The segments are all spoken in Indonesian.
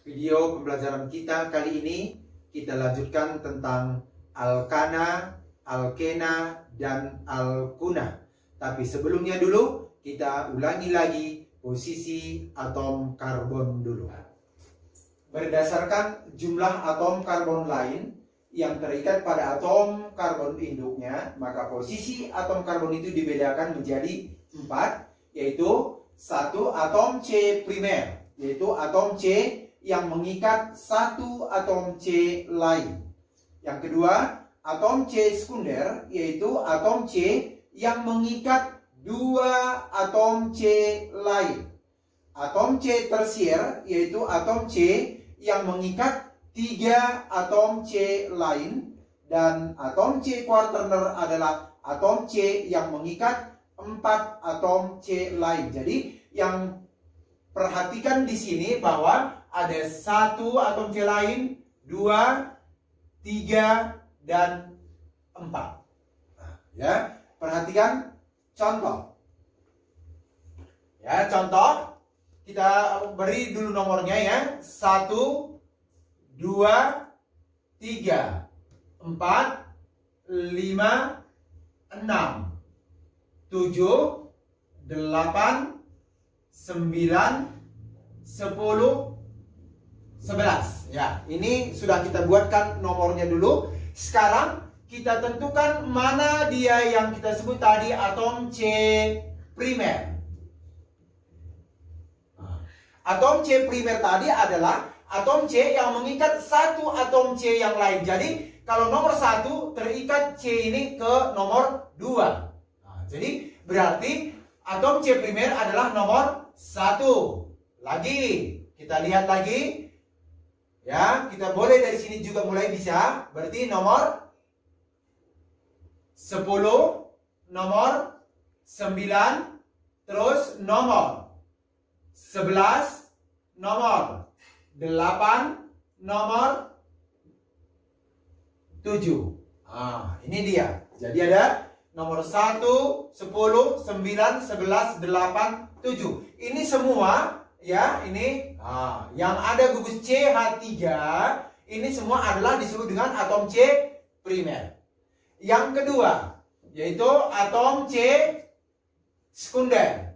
Video pembelajaran kita kali ini kita lanjutkan tentang alkana, alkena, dan alkuna. Tapi sebelumnya dulu kita ulangi lagi posisi atom karbon dulu. Berdasarkan jumlah atom karbon lain yang terikat pada atom karbon induknya, maka posisi atom karbon itu dibedakan menjadi 4, yaitu satu atom C primer, yaitu atom C yang mengikat satu atom C lain. Yang kedua, atom C sekunder, yaitu atom C yang mengikat dua atom C lain. Atom C tersier, yaitu atom C yang mengikat tiga atom C lain. Dan atom C quaterner adalah atom C yang mengikat 4 atom C lain. Jadi yang perhatikan di sini bahwa ada satu atom C lain, 2, 3, dan 4. Nah, ya, perhatikan contoh. Ya, contoh kita beri dulu nomornya ya. 1, 2, 3, 4, 5, 6, 7, 8, 9, 10, 11. Ya, ini sudah kita buatkan nomornya dulu. Sekarang kita tentukan mana dia yang kita sebut tadi atom C primer. Atom C primer tadi adalah atom C yang mengikat satu atom C yang lain. Jadi kalau nomor 1 terikat C ini ke nomor 2. Nah, jadi berarti atom C primer adalah nomor 1. Lagi kita lihat lagi. Ya, kita boleh dari sini juga mulai bisa. Berarti nomor 10, nomor 9, terus nomor 11, nomor 8, nomor 7. Nah, ini dia. Jadi ada nomor 1, 10, 9, 11, 8, 7. Ini semua ya, ini yang ada gugus CH3 ini semua adalah disebut dengan atom C primer. Yang kedua yaitu atom C sekunder.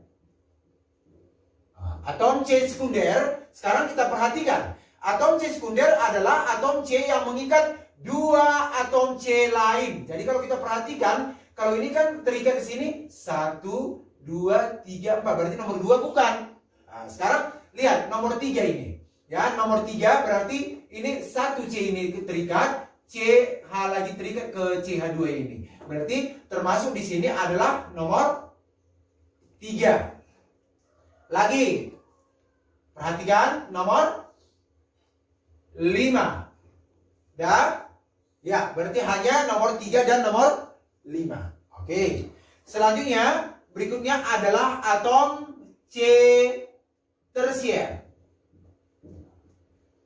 Atom C sekunder, sekarang kita perhatikan. Atom C sekunder adalah atom C yang mengikat dua atom C lain. Jadi kalau kita perhatikan, kalau ini kan terikat ke sini 1, 2, 3, 4. Berarti nomor 2 bukan. Nah, sekarang lihat nomor 3 ini. Ya, nomor 3 berarti ini satu C ini terikat, CH lagi terikat ke CH2 ini. Berarti termasuk di sini adalah nomor 3. Lagi perhatikan nomor 5. Dan ya, berarti hanya nomor 3 dan nomor 5. Oke. Selanjutnya berikutnya adalah atom C tersier.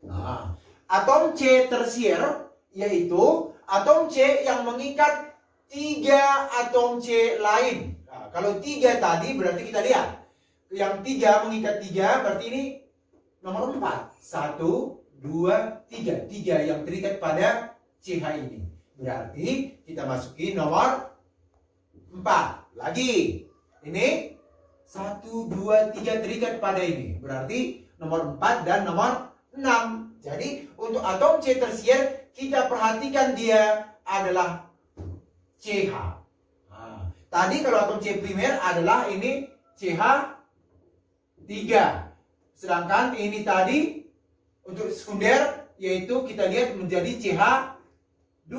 Nah, atom C tersier yaitu atom C yang mengikat 3 atom C lain. Nah, kalau 3 tadi berarti kita lihat. Yang 3 mengikat 3 berarti ini nomor 4. 1, 2, 3. 3 yang terikat pada CH ini. Berarti kita masuki nomor 4. Lagi. Ini 1, 2, 3 terikat pada ini. Berarti nomor 4 dan nomor 6. Jadi untuk atom C tersier kita perhatikan dia adalah CH. Nah, tadi kalau atom C primer adalah ini CH3. Sedangkan ini tadi untuk sekunder yaitu kita lihat menjadi CH2.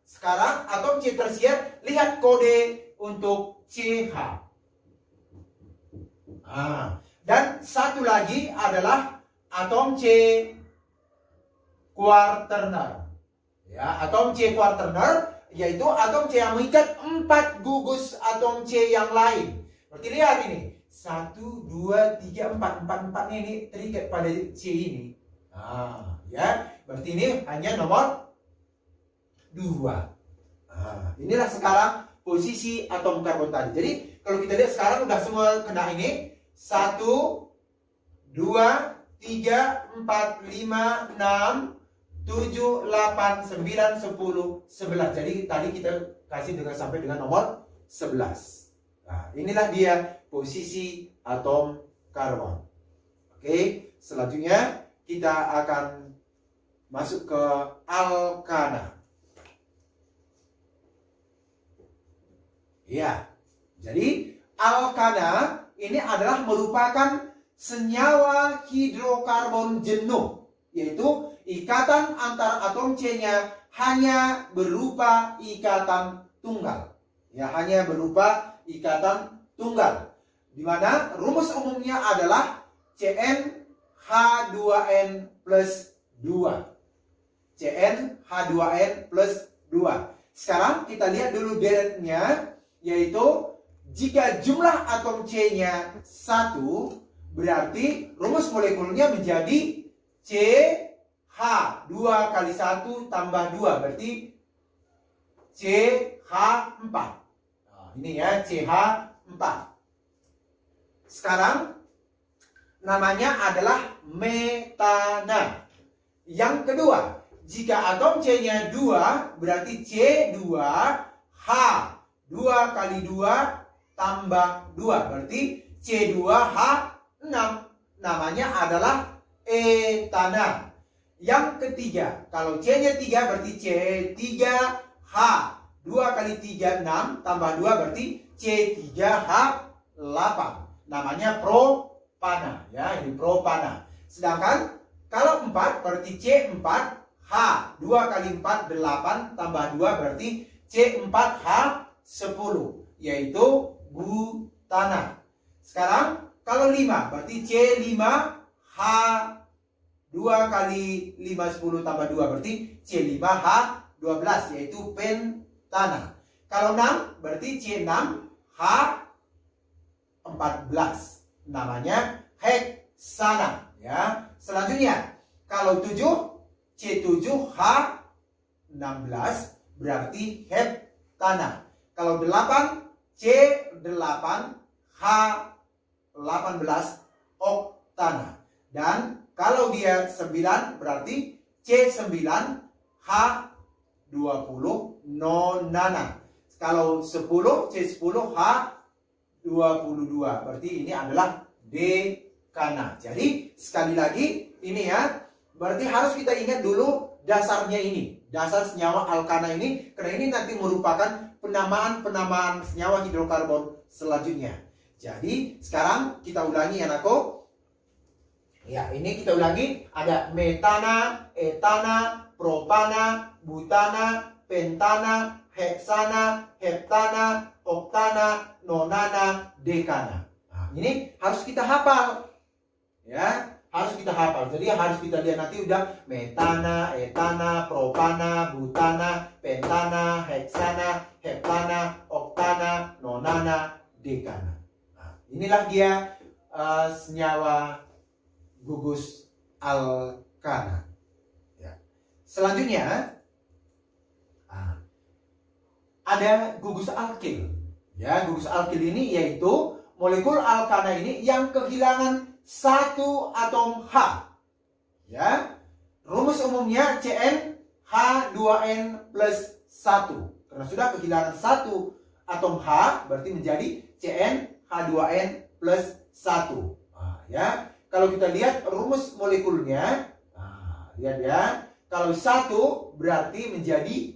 Sekarang atom C tersier lihat kode untuk CH. Dan satu lagi adalah atom C quaterner. Ya, atom C quaterner yaitu atom C yang mengikat 4 gugus atom C yang lain. Berarti lihat ini 1, 2, 3, 4. 4 ini terikat pada C ini. Ya, berarti ini hanya nomor 2. Inilah sekarang posisi atom karbon tadi. Jadi kalau kita lihat sekarang udah semua kena ini. 1, 2, 3, 4, 5, 6, 7, 8, 9, 10, 11. Jadi tadi kita kasih dengan sampai dengan nomor 11. Nah, inilah dia posisi atom karbon. Oke, selanjutnya kita akan masuk ke alkana. Ya, jadi alkana ini adalah merupakan senyawa hidrokarbon jenuh, yaitu ikatan antar atom C-nya hanya berupa ikatan tunggal. Ya, hanya berupa ikatan tunggal. Di mana rumus umumnya adalah CnH2n plus 2. CnH2n plus 2. Sekarang kita lihat dulu deretnya, yaitu jika jumlah atom C-nya 1, berarti rumus molekulnya menjadi CH 2 kali 1 tambah 2, berarti CH4. Nah, ini ya, CH4. Sekarang namanya adalah metana. Yang kedua, jika atom C-nya 2, berarti C2H 2 kali 2 tambah 2, berarti C2H6, namanya adalah etana. Yang ketiga, kalau C-nya 3 berarti C3H 2 kali 3 6 tambah 2 berarti C3H8, namanya propana ya, ini propana. Sedangkan kalau 4 berarti C4H 2 kali 4 8 tambah 2 berarti C4H10, yaitu butana. Sekarang kalau 5 berarti C5H 2 kali 5 10 tambah 2 berarti C5H12, yaitu pentana. Kalau 6 berarti C6H14, namanya heksana ya. Selanjutnya kalau 7 C7H16 berarti heptana. Kalau 8 C8H18 oktana. Dan kalau dia 9 berarti C9H20 nonana. Kalau 10 C10H22, berarti ini adalah dekana. Jadi sekali lagi ini ya, berarti harus kita ingat dulu dasarnya ini, dasar senyawa alkana ini, karena ini nanti merupakan penamaan senyawa hidrokarbon selanjutnya. Jadi sekarang kita ulangi ya anakku. Ya, ini kita ulangi, ada metana, etana, propana, butana, pentana, heksana, heptana, oktana, nonana, dekana. Nah, ini harus kita hafal. Ya, harus kita hafal. Jadi harus kita lihat nanti udah metana, etana, propana, butana, pentana, heksana, heptana, oktana, nonana, dekana. Nah, inilah dia senyawa gugus alkana. Ya. Selanjutnya ada gugus alkil. Ya, gugus alkil ini yaitu molekul alkana ini yang kehilangan satu atom H. Ya. Rumus umumnya CnH2n plus 1. Karena sudah kehilangan satu atom H, berarti menjadi CnH2n plus 1. Nah, ya. Kalau kita lihat rumus molekulnya, nah, lihat ya. Kalau 1 berarti menjadi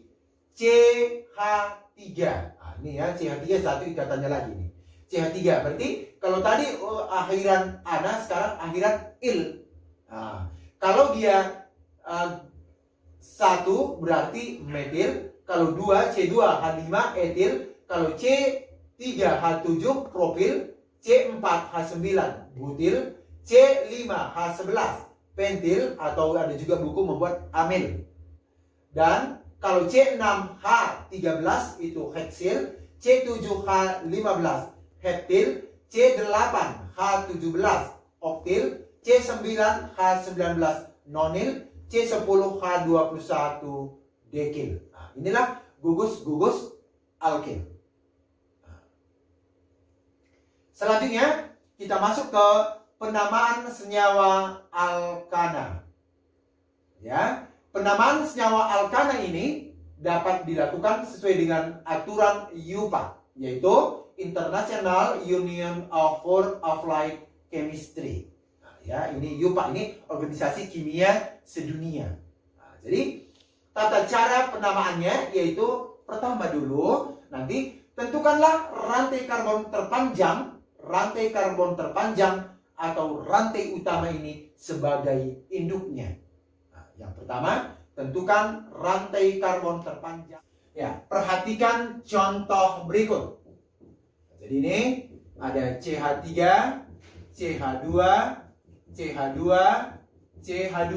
CH3. Nah, ini ya, CH3 satu ikatannya lagi nih. CH3 berarti kalau tadi akhiran ana, sekarang akhiran il. Nah, kalau dia 1 berarti metil, kalau 2 C2H5 etil, kalau C3H7 propil, C4H9 butil, C5H11 pentil, atau ada juga buku membuat amil. Dan kalau C6H13 itu heksil, C7H15 heptil, C8H17 oktil, C9H19 nonil, C10H21 dekil. Nah, inilah gugus-gugus alkil. Nah. Selanjutnya kita masuk ke penamaan senyawa alkana. Ya, penamaan senyawa alkana ini dapat dilakukan sesuai dengan aturan IUPAC, yaitu International Union of World Applied Chemistry. Nah, ya, ini IUPAC, ini organisasi kimia sedunia. Nah, jadi tata cara penamaannya yaitu pertama dulu nanti tentukanlah rantai karbon terpanjang atau rantai utama ini sebagai induknya. Nah, yang pertama, tentukan rantai karbon terpanjang. Ya, perhatikan contoh berikut. Jadi ini ada CH3, CH2, CH2, CH2,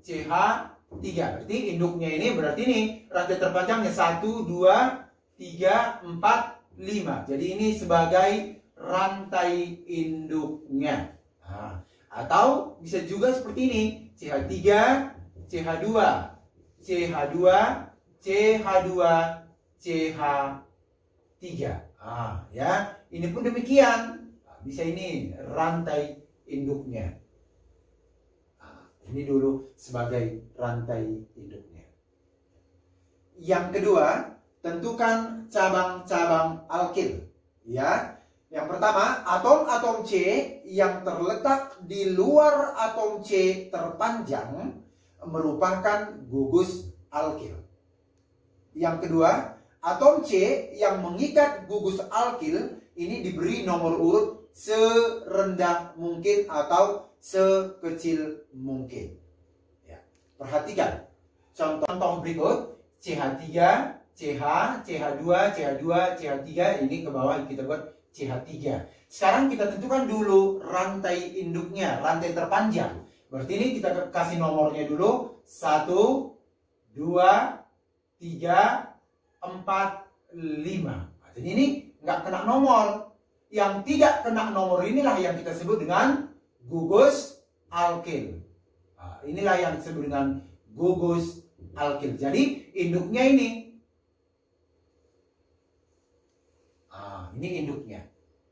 CH3. Berarti induknya ini berarti ini rantai terpanjangnya 1, 2, 3, 4, 5. Jadi ini sebagai rantai induknya. Nah, atau bisa juga seperti ini, CH3, CH2, CH2, CH2, CH3. Nah, ya, ini pun demikian. Nah, bisa ini rantai induknya. Nah, ini dulu sebagai rantai induknya. Yang kedua, tentukan cabang-cabang alkil. Ya, yang pertama, atom-atom C yang terletak di luar atom C terpanjang merupakan gugus alkil. Yang kedua, atom C yang mengikat gugus alkil ini diberi nomor urut serendah mungkin atau sekecil mungkin. Ya, perhatikan contoh berikut: CH3, CH, CH2, CH2, CH3, ini ke bawah kita buat CH3. Sekarang kita tentukan dulu rantai induknya, rantai terpanjang. Berarti ini kita kasih nomornya dulu. 1, 2, 3, 4, 5. Jadi ini nggak kena nomor. Yang tidak kena nomor inilah yang kita sebut dengan gugus alkil. Nah, inilah yang disebut dengan gugus alkil. Jadi induknya ini. Ini induknya,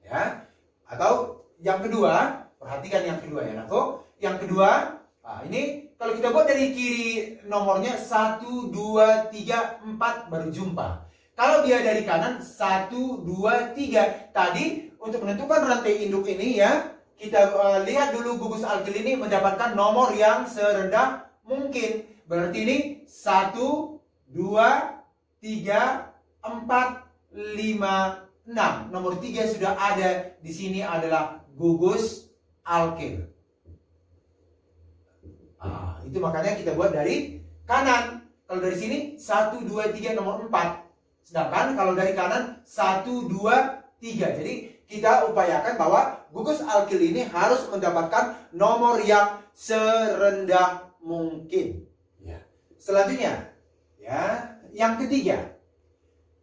ya. Atau yang kedua, perhatikan yang kedua ya, Nako. Yang kedua, ini kalau kita buat dari kiri nomornya 1, 2, 3, 4 baru jumpa. Kalau dia dari kanan 1, 2, 3. Tadi untuk menentukan rantai induk ini ya, kita lihat dulu gugus alkil ini mendapatkan nomor yang serendah mungkin. Berarti ini 1, 2, 3, 4, 5, 6. Nomor 3 sudah ada di sini adalah gugus alkil. Itu makanya kita buat dari kanan. Kalau dari sini 1, 2, 3 nomor 4. Sedangkan kalau dari kanan 1, 2, 3. Jadi kita upayakan bahwa gugus alkil ini harus mendapatkan nomor yang serendah mungkin. Ya. Selanjutnya, ya, yang ketiga.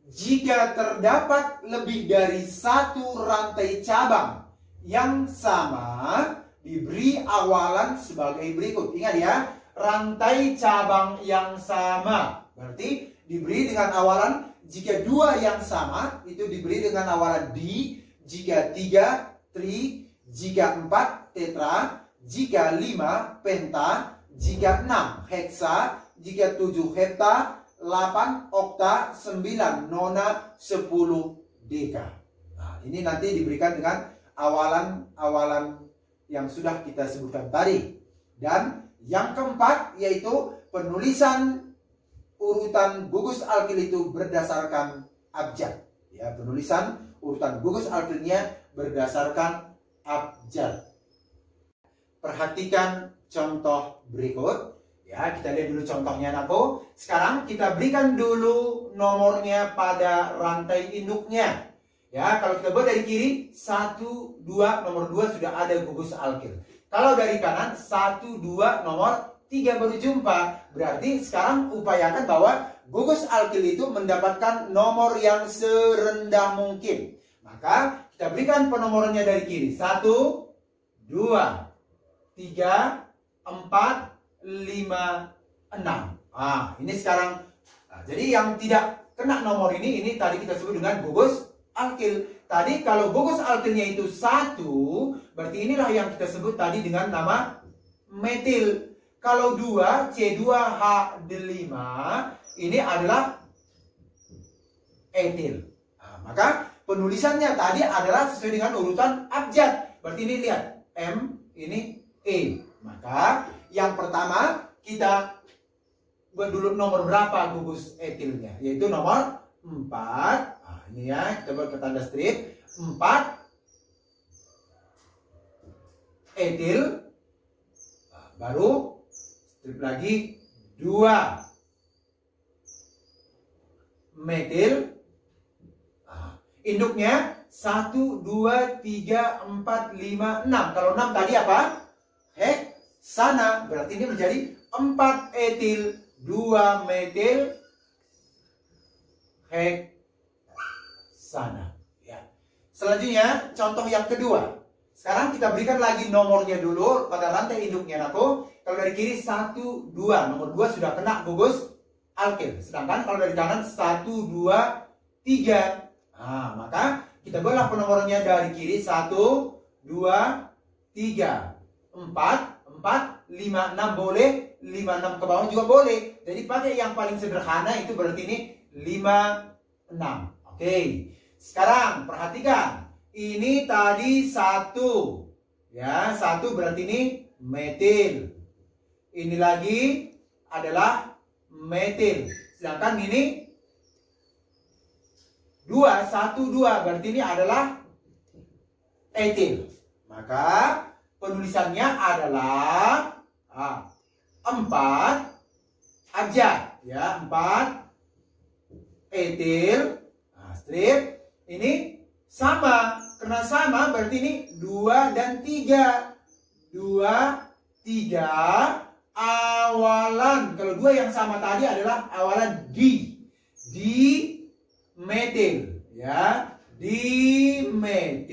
Jika terdapat lebih dari satu rantai cabang yang sama, diberi awalan sebagai berikut. Ingat ya, rantai cabang yang sama. Berarti diberi dengan awalan, jika dua yang sama, itu diberi dengan awalan di, jika 3, tri, jika 4, tetra, jika 5, penta, jika 6, heksa, jika 7, hepta, 8 okta, 9 nona, 10 deka. Nah, ini nanti diberikan dengan awalan-awalan yang sudah kita sebutkan tadi. Dan yang keempat yaitu penulisan urutan gugus alkil itu berdasarkan abjad. Ya, penulisan urutan gugus alkilnya berdasarkan abjad. Perhatikan contoh berikut. Ya, kita lihat dulu contohnya, Nako. Sekarang kita berikan dulu nomornya pada rantai induknya. Ya, kalau kita buat dari kiri 1, 2, nomor 2 sudah ada gugus alkil. Kalau dari kanan 1, 2, nomor 3 baru jumpa. Berarti sekarang upayakan bahwa gugus alkil itu mendapatkan nomor yang serendah mungkin. Maka kita berikan penomorannya dari kiri. 1, 2, 3, 4, 5, 6. Ini sekarang. Jadi yang tidak kena nomor ini tadi kita sebut dengan gugus alkil. tadi kalau gugus alkilnya itu 1, berarti inilah yang kita sebut tadi dengan nama metil. Kalau 2, C2H5, ini adalah etil. Nah, maka penulisannya tadi adalah sesuai dengan urutan abjad. Berarti ini lihat, M, ini E. Maka yang pertama kita buat dulu nomor berapa gugus etilnya, yaitu nomor 4. Nah, ini ya, kita buat tanda strip 4 etil. Nah, baru strip lagi 2 metil. Nah, induknya 1, 2, 3, 4, 5, 6. Kalau 6 tadi apa? Heksana. Berarti ini menjadi 4 etil 2 metil heksana. Ya. Selanjutnya contoh yang kedua. Sekarang kita berikan lagi nomornya dulu pada rantai induknya, Naku. Kalau dari kiri 1, 2, nomor 2 sudah kena gugus alkil. Sedangkan kalau dari kanan 1, 2, 3. Nah, maka kita belah penomornya dari kiri 1, 2, 3, 4, 4, 5, 6 boleh, 5, 6 ke bawah juga boleh. Jadi pakai yang paling sederhana itu berarti ini 5, 6. Oke. Sekarang perhatikan. Ini tadi 1. Ya, 1 berarti ini metil. Ini lagi adalah metil. Sedangkan ini 2, 1, 2 berarti ini adalah etil. Maka penulisannya adalah 4 abjad, ya, 4 etil. Nah, strip ini sama, karena sama berarti ini 2 dan 3. 2, 3 awalan. Kalau 2 yang sama tadi adalah awalan di metil, ya. Dimetil,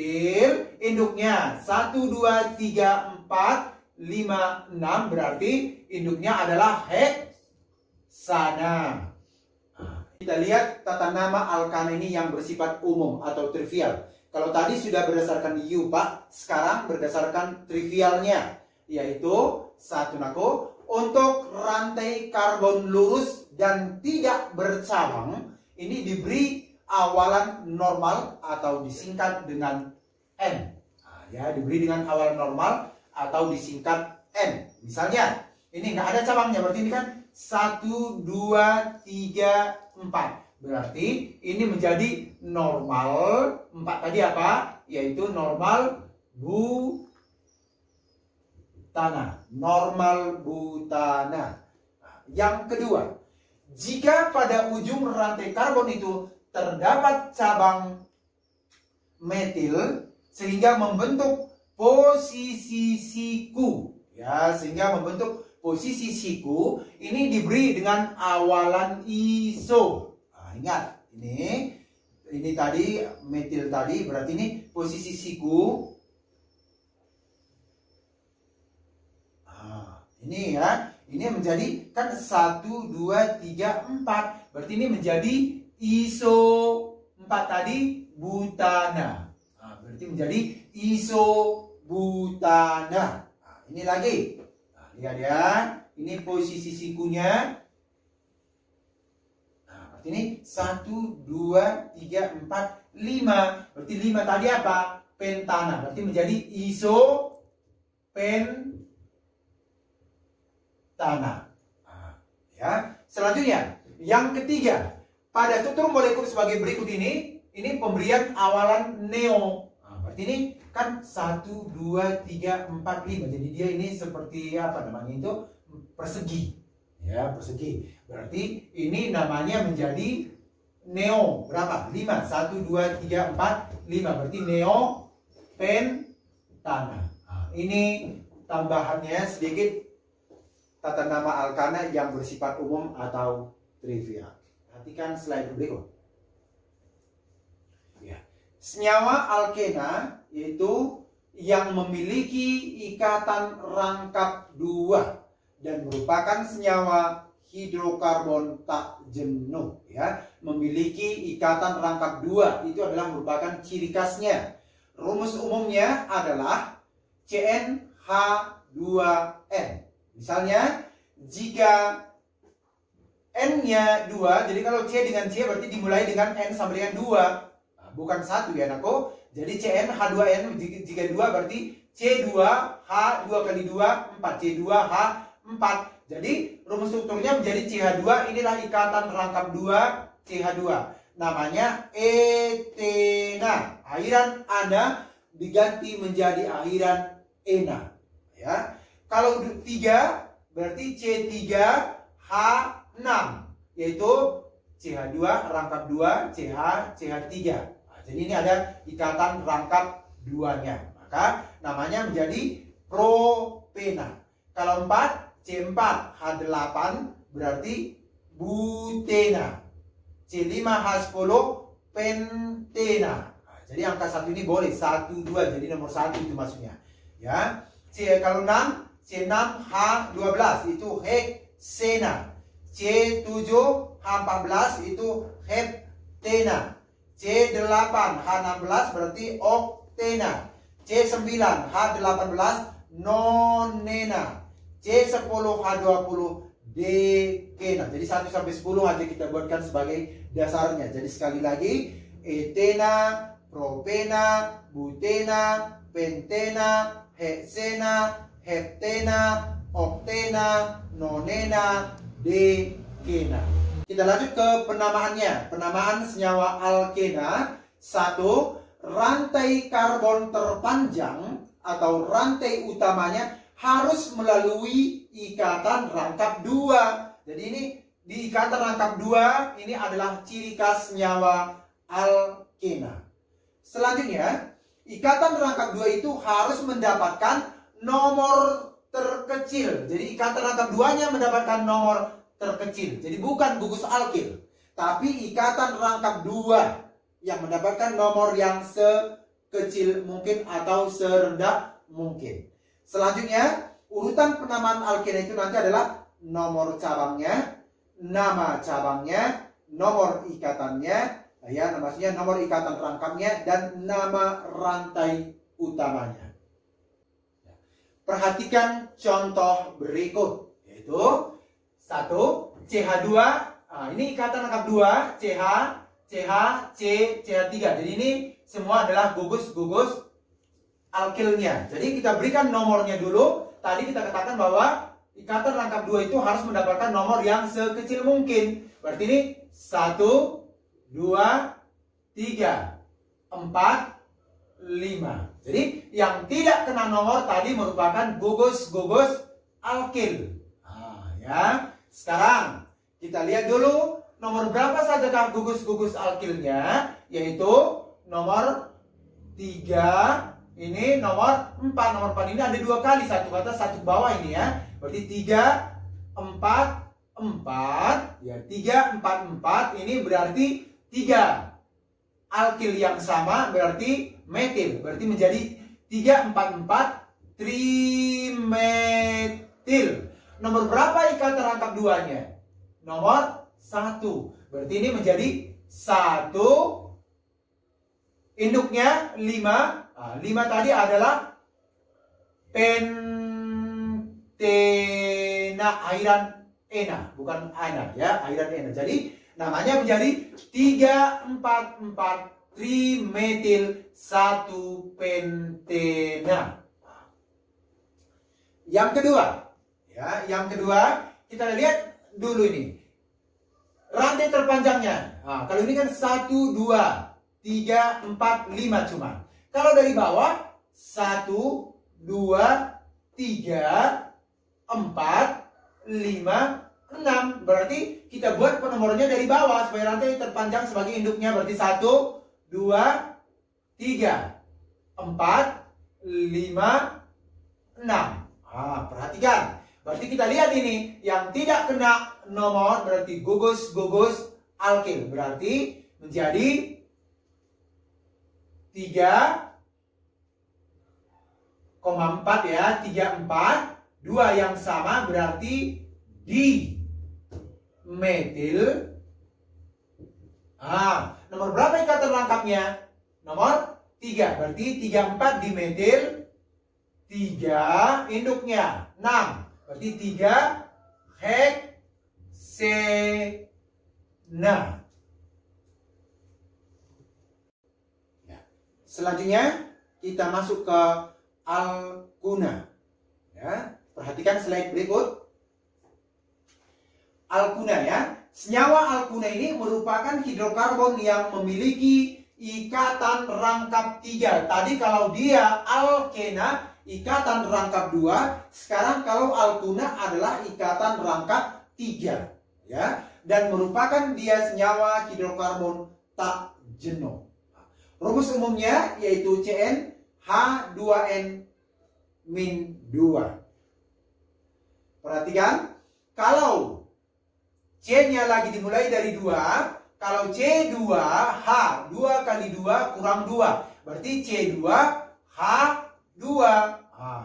induknya 1, 2, 3, 4, 5, 6, berarti induknya adalah heksana. Kita lihat tata nama alkana ini yang bersifat umum atau trivial. Kalau tadi sudah berdasarkan IUPAC, sekarang berdasarkan trivialnya, yaitu 1, Naku, untuk rantai karbon lurus dan tidak bercabang, ini diberi awalan normal atau disingkat dengan N. Nah, ya, diberi dengan awalan normal atau disingkat N. Misalnya, ini nggak ada cabangnya, berarti ini kan 1, 2, 3, 4. Berarti ini menjadi normal. 4 tadi apa? Yaitu normal butana. Normal butana. Nah, yang kedua, jika pada ujung rantai karbon itu terdapat cabang metil sehingga membentuk posisi siku, ya, sehingga membentuk posisi siku, ini diberi dengan awalan iso. Nah, ingat, ini tadi metil tadi, berarti ini posisi siku. Nah, ini ya, ini menjadi kan 1, 2, 3, 4. Berarti ini menjadi iso 4 tadi butana. Nah, berarti menjadi iso butana. Nah, ini lagi. Nah, lihat ya. Ini posisi sikunya. Nah, berarti ini 1, 2, 3, 4, 5. Berarti 5 tadi apa? Pentana. Berarti menjadi iso pentana. Nah, ya. Selanjutnya, yang ketiga. Pada struktur molekul sebagai berikut ini pemberian awalan neo. Nah, berarti ini kan 1, 2, 3, 4, 5. Jadi dia ini seperti apa namanya itu? Persegi. Ya, persegi. Berarti ini namanya menjadi neo. Berapa? 5. 1, 2, 3, 4, 5. Berarti neo pentana. Nah, ini tambahannya sedikit tata nama alkana yang bersifat umum atau trivial. Perhatikan slide berikut. Ya. Senyawa alkena yaitu yang memiliki ikatan rangkap 2 dan merupakan senyawa hidrokarbon tak jenuh ya, memiliki ikatan rangkap 2. Itu adalah merupakan ciri khasnya. Rumus umumnya adalah CnH2n. Misalnya jika N-nya 2, jadi kalau C dengan C berarti dimulai dengan N sama dengan 2. Nah, bukan 1 ya anakku. Jadi CnH2n jika 2 berarti C2H2 kali 2, 4. C2H4. Jadi rumus strukturnya menjadi CH2. Inilah ikatan rangkap 2 CH2. Namanya etena. Akhiran ana diganti menjadi akhiran ena. Ya. Kalau 3 berarti C3H6, yaitu CH2 rangkap 2 CH3. Nah, jadi ini ada ikatan rangkap 2-nya. Maka namanya menjadi propena. Kalau 4 C4H8 berarti butena. C5H10 pentena. Nah, jadi angka 1 ini boleh 1 2, jadi nomor 1 itu maksudnya. Ya. Kalau 6 C6H12 itu heksena. C7H14 itu heptena. C8H16 berarti oktena. C9H18 nonena. C10H20 dekena. Jadi 1 sampai 10 aja kita buatkan sebagai dasarnya. Jadi sekali lagi, etena, propena, butena, pentena, heksena, heptena, oktena, nonena, dekena. Kita lanjut ke penamaannya. Penamaan senyawa alkena. 1. Rantai karbon terpanjang atau rantai utamanya harus melalui ikatan rangkap 2. Jadi ini di ikatan rangkap 2 ini adalah ciri khas senyawa alkena. Selanjutnya, ikatan rangkap 2 itu harus mendapatkan nomor terkecil. Jadi ikatan rangkap 2-nya mendapatkan nomor terkecil. Jadi bukan gugus alkil, tapi ikatan rangkap 2 yang mendapatkan nomor yang sekecil mungkin atau serendah mungkin. Selanjutnya, urutan penamaan alkena itu nanti adalah nomor cabangnya, nama cabangnya, nomor ikatannya, ya maksudnya nomor ikatan rangkapnya, dan nama rantai utamanya. Perhatikan contoh berikut, yaitu 1 CH2. Nah, ini ikatan rangkap 2 CH, CH, C, CH3. Jadi ini semua adalah gugus-gugus alkilnya. Jadi kita berikan nomornya dulu. Tadi kita katakan bahwa ikatan rangkap 2 itu harus mendapatkan nomor yang sekecil mungkin. Berarti ini 1, 2, 3, 4, 5. Jadi yang tidak kena nomor tadi merupakan gugus-gugus alkil. Nah, ya. Sekarang kita lihat dulu nomor berapa sajakah gugus-gugus alkilnya, yaitu nomor 3, ini nomor 4. Nomor 4 ini ada 2 kali, satu kata satu bawah ini ya. Berarti 3, 4, 4. Ya, 3, 4, 4 ini berarti 3 alkil yang sama berarti metil. Berarti menjadi 3, 4, 4 trimetil. Nomor berapa ikatan rangkap 2-nya? Nomor 1. Berarti ini menjadi 1. Induknya 5. Nah, 5 tadi adalah pentena, akhiran ena, bukan ana ya, akhiran ena. Jadi namanya menjadi 3, 4, 4 trimetil 1 pentena. Yang kedua, ya, yang kedua kita lihat dulu ini rantai terpanjangnya. Nah, kalau ini kan 1, 2, 3, 4, 5 cuma. Kalau dari bawah 1, 2, 3, 4, 5, 6. Berarti kita buat penomornya dari bawah supaya rantai terpanjang sebagai induknya. Berarti 1, 2, 3, 4, 5, 6. Perhatikan. Berarti kita lihat ini yang tidak kena nomor berarti gugus-gugus alkil. Berarti menjadi 3,4 ya, 3, 4. 2 yang sama berarti di. metil. Nomor berapa ikatan rangkapnya? Nomor 3. Berarti 34 dimetil 3 induknya. 6. Berarti 3 heksena. Selanjutnya kita masuk ke alkuna. Ya, perhatikan slide berikut. Alkuna ya. Senyawa alkuna ini merupakan hidrokarbon yang memiliki ikatan rangkap 3. Tadi kalau dia alkena, ikatan rangkap 2. Sekarang kalau alkuna adalah ikatan rangkap 3. Ya. Dan merupakan dia senyawa hidrokarbon tak jenuh. Rumus umumnya yaitu CnH2n-2. Perhatikan, kalau C-nya lagi dimulai dari 2, kalau C2H, 2 kali 2 kurang 2. Berarti C2H2.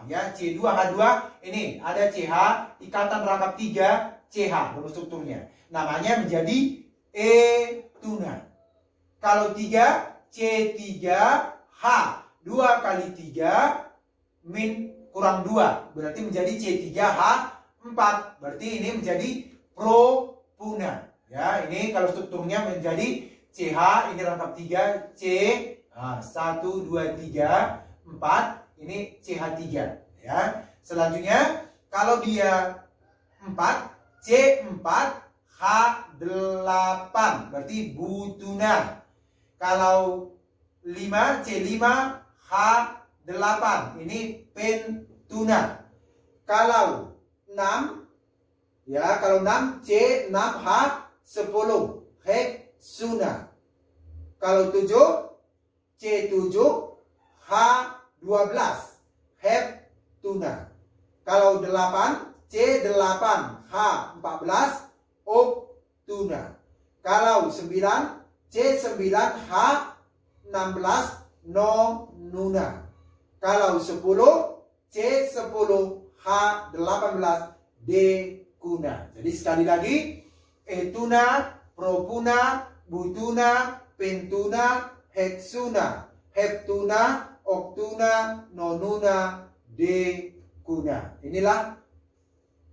Ya, C2H2 ini ada CH, ikatan rangkap 3 CH, rumus strukturnya. Namanya menjadi etuna. Kalau 3, C3H, 2 kali 3 min kurang 2. Berarti menjadi C3H4. Berarti ini menjadi propuna. Ya, ini kalau strukturnya menjadi CH, ini rangkap 3, C, 1, 2, 3, 4, ini CH3. Ya. Selanjutnya, kalau dia 4, C4H8, berarti butuna. Kalau 5, C5H8, ini pentuna. Kalau 6, ya, kalau 6 C6H10 heksuna. Kalau 7 C7H12 heptuna. Kalau 8 C8H14 oktuna. Kalau 9 C9H16 nonuna. Kalau 10 C10H18 dekuna. Jadi sekali lagi, etuna, propuna, butuna, pentuna, heksuna, heptuna, oktuna, nonuna, dekuna. Inilah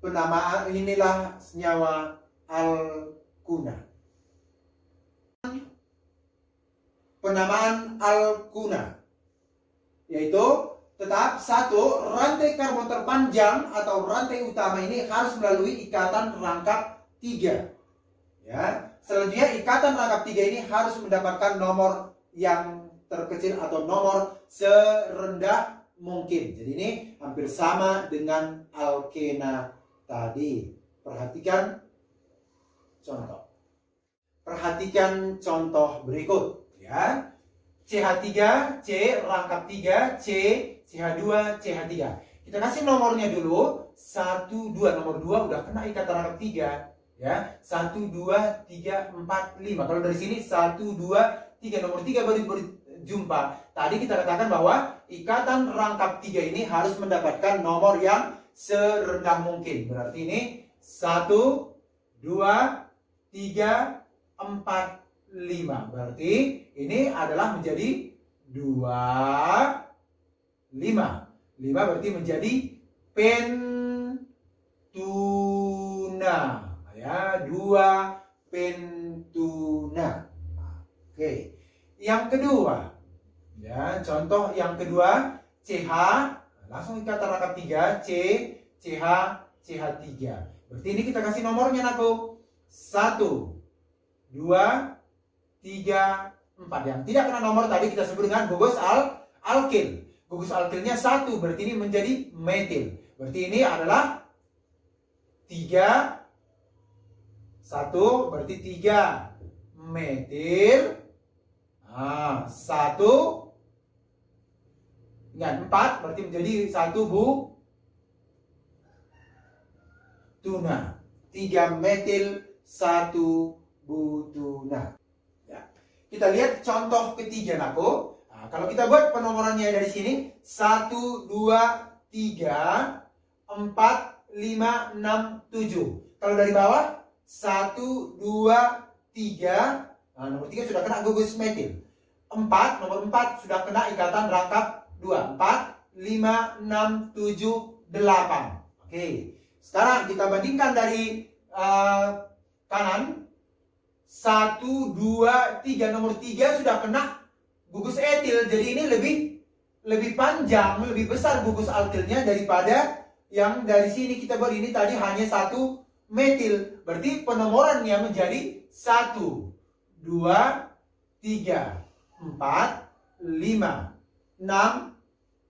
penamaan, inilah senyawa alkuna. Penamaan alkuna yaitu tetap satu, rantai karbon terpanjang atau rantai utama ini harus melalui ikatan rangkap 3. Ya. Selanjutnya ikatan rangkap 3 ini harus mendapatkan nomor yang terkecil atau nomor serendah mungkin. Jadi ini hampir sama dengan alkena tadi. Perhatikan contoh. Perhatikan contoh berikut. Ya. CH3, C, rangkap 3, C, CH2, CH3. Kita kasih nomornya dulu. 1, 2, nomor 2 udah kena ikatan rangkap 3. Ya, 1, 2, 3, 4, 5. Kalau dari sini 1, 2, 3, nomor 3 baru berjumpa. Tadi kita katakan bahwa ikatan rangkap 3 ini harus mendapatkan nomor yang serendah mungkin. Berarti ini 1, 2, 3, 4, 5. Berarti ini adalah menjadi 2, 5. 5 berarti menjadi pentuna. Ya, 2 pentuna. Oke. Yang kedua. Ya, contoh yang kedua, CH, langsung ikatan rangkap 3, C, CH, CH3. Berarti ini kita kasih nomornya, Naku. 1, 2, 3, 4. Yang tidak kena nomor tadi kita sebut dengan gugus alkil. Gugus alkilnya 1, berarti ini menjadi metil. Berarti ini adalah 3, 1, berarti 3 metil. 1, ingat 4, berarti menjadi 1 butuna. 3 metil, 1 butuna. Kita lihat contoh ketiga, Naku. Nah, kalau kita buat penomorannya dari sini 1, 2, 3, 4, 5, 6, 7. Kalau dari bawah 1, 2, 3. Nah, nomor 3 sudah kena gugus metil. 4, nomor 4 sudah kena ikatan rangkap 2. 4, 5, 6, 7, 8. Oke. Sekarang kita bandingkan dari kanan. 1, 2, 3. Nomor 3 sudah kena gugus etil. Jadi ini lebih panjang, lebih besar gugus alkilnya daripada yang dari sini kita buat. Ini tadi hanya 1 metil. Berarti penomorannya menjadi 1, 2, 3, 4, 5, 6,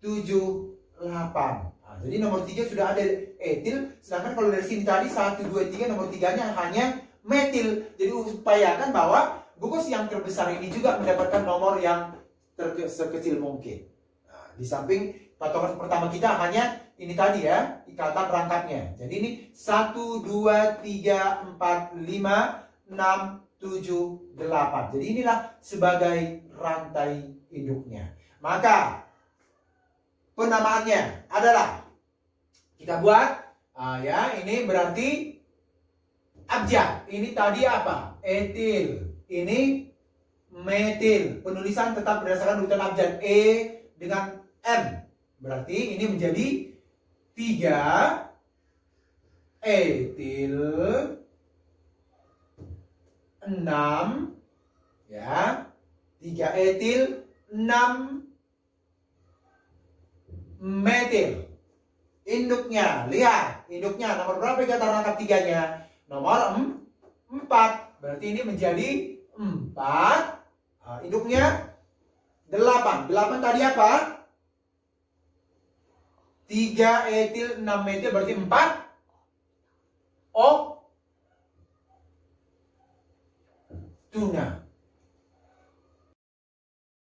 7, 8. Nah, jadi nomor 3 sudah ada etil. Sedangkan kalau dari sini tadi 1, 2, 3, nomor 3-nya hanya metil. Jadi upayakan bahwa gugus yang terbesar ini juga mendapatkan nomor yang sekecil mungkin. Nah, di samping patokan pertama kita hanya ini tadi ya, ikatan rangkapnya. Jadi ini 1, 2, 3, 4, 5, 6, 7, 8. Jadi inilah sebagai rantai induknya. Maka penamaannya adalah kita buat ya, ini berarti abjad. Ini tadi apa? Etil. Ini metil. Penulisan tetap berdasarkan urutan abjad. E dengan M. Berarti ini menjadi 3 etil 6 ya. 3 etil 6 metil. Induknya, lihat. Induknya nomor berapa ikatan rangkap 3-nya? Nomor 4. Berarti ini menjadi 4. Nah, induknya 8. 8 tadi apa? 3 etil 6 metil berarti 4 tuna.